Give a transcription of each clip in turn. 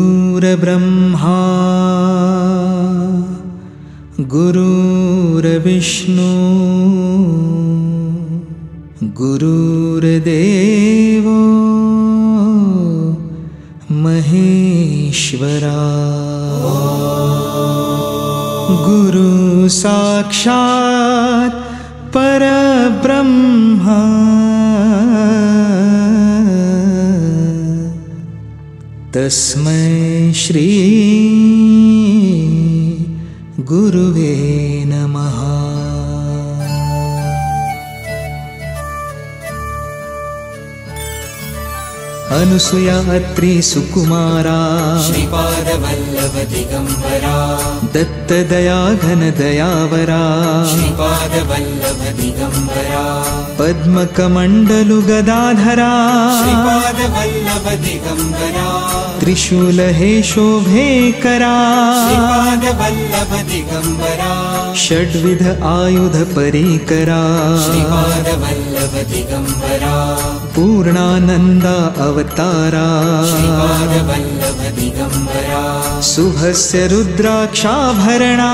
गुरुर्ब्रह्मा गुरुर्विष्णु गुरुर्देवो महेश्वरा गुरु साक्षात् परब्रह्मा तस्मै श्री गुरुवे नमः। अनुसूया अत्रि सुकुमारा श्रीपादवल्लभ दिगंबरा दत्तदया घन दयावरा श्रीपादवल्लभ दिगंबरा पद्मकमण्डलु गदाधरा श्रीपादवल्लभ दिगंबरा त्रिशूल हे शोभेकरा श्रीपादवल्लभ दिगंबरा षड्विध आयुध परीकरा श्रीपादवल्लभ दिगंबरा पूर्णानंदा अवतारा श्रीपादवल्लभ दिगंबरा शुभस्य रुद्राक्षाभरणा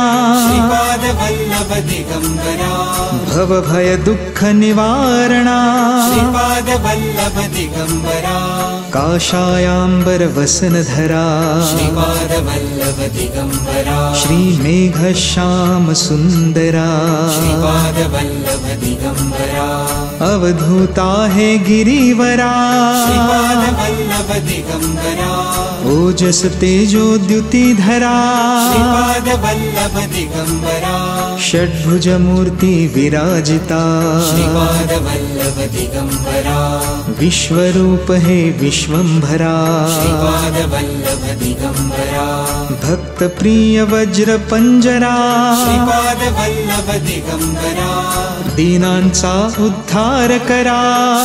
श्रीपादवल्लभ दिगंबरा भवभय दुःख निवारणा श्रीपादवल्लभ दिगंबरा काषायाम्बर वसनधरा श्रीपादवल्लभ दिगंबरा श्रीमेघश्याम सुंदरा श्रीपादवल्लभ दिगंबरा अवधूता है गिरिवरा श्रीपादवल्लभ दिगंबरा ओजस तेजो द्युतिधरा श्रीपादवल्लभ दिगंबरा षड्भुज मूर्ति विराजिता श्रीपादवल्लभ दिगंबरा विश्वरूप है विश्वंभरा श्रीपादवल्लभ दिगंबरा भक्त प्रिय वज्र पंजरा श्रीपादवल्लभ दिगंबरा दीनांचा उद्धार करा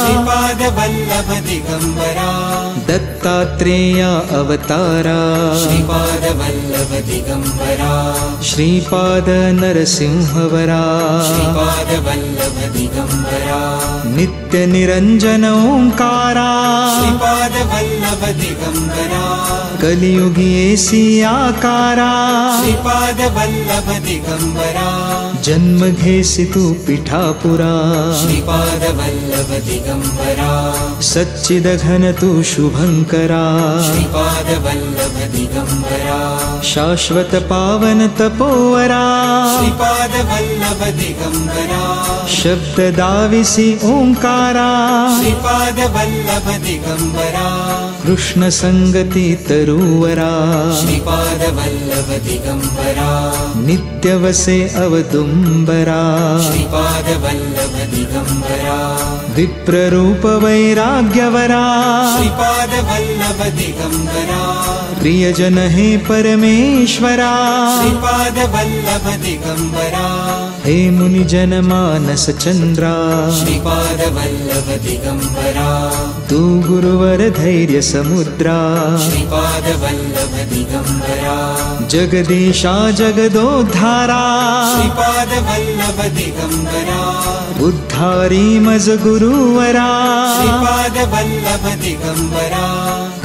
श्रीपादवल्लभ दिगंबरा दत्तात्रेय अवतारा श्रीपादवल्लभ दिगंबरा श्रीपाद नरसिंहवरा श्रीपादवल्लभ दिगंबरा नित्य निरंजन ओंकारा श्रीपादवल्लभ दिगंबरा कलियुगी ऐसी आकारा श्रीपादवल्लभ दिगंबरा जन्म घेसी तू पिठापुरा श्रीपादवल्लभ दिगंबरा सच्चिद घन तू शुभंकरा श्रीपादवल्लभ दिगंबरा शाश्वत पावन तपोवरा श्रीपादवल्लभ दिगंबरा शब्द दाविसी ओंकारा श्रीपादवल्लभ दिगंबरा कृष्ण संगती तरुवरा श्रीपादवल्लभ दिगंबरा नित्य वसे अवदुंबरा श्रीपादवल्लभ दिगंबरा विप्ररूप वैराग्यवरा श्रीपादवल्लभ दिगंबरा प्रियजन हे परमेश्वरा श्रीपादवल्लभ दिगंबरा हे मुनिजन मानस चंद्रा श्रीपादवल्लभ दिगंबरा तू गुरुवर धैर्य समुद्रा श्रीपादवल्लभ दिगंबरा जगदीशा जगदोद्धारा श्रीपादवल्लभ दिगंबरा उद्धारी मज गुरुवरा श्रीपादवल्लभ दिगंबरा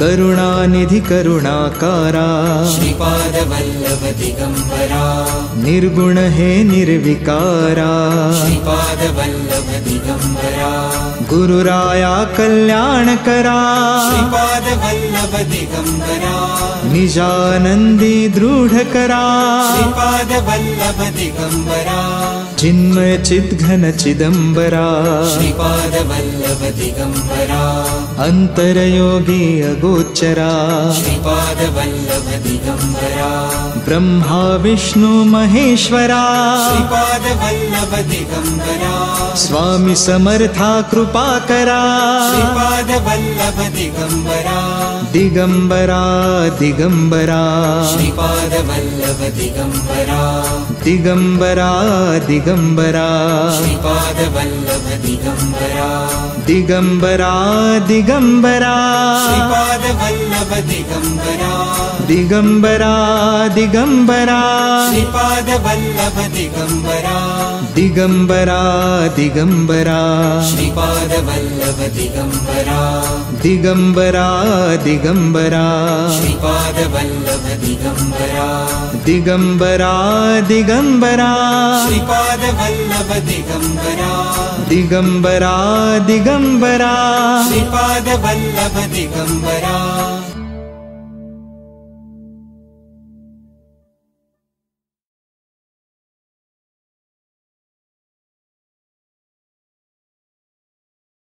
करुणानिधि करुणाकारा श्रीपादवल्लभ दिगंबरा निर्गुण है निर्विकारा श्रीपादवल्लभ दिगंबरा गुरुराया कल्याण करा श्रीपादवल्लभ दिगंबरा निजानंदी दृढ़ करा श्रीपादवल्लभ दिगंबरा चिन्मय चिद्घन चिदंबरा श्रीपादवल्लभ दिगंबरा अंतरयोगी अगोचरा श्रीपादवल्लभ दिगंबरा ब्रह्मा विष्णु महेश्वरा श्रीपादवल्लभ दिगंबरा स्वामी समर्था कृपा करा श्रीपादवल्लभ दिगंबरा दिगंबरा दिगंबरा श्रीपाद वल्लभ दिगंबरा दिगंबरा दिगंबरा श्रीपाद वल्लभ दिगंबरा दिगंबरा दिगंबरा श्रीपाद वल्लभ दिगंबरा दिगंबरा दिगंबरा श्रीपाद वल्लभ दिगंबरा दिगंबरा दिगंबरा श्रीपाद वल्लभ दिगंबरा दिगंबरा दिगंबरा श्रीपाद वल्लभ दिगंबरा दिगंबरा दिगंबरा श्रीपाद वल्लभ दिगंबरा दिगंबरा दिगंबरा श्रीपाद वल्लभ दिगंबरा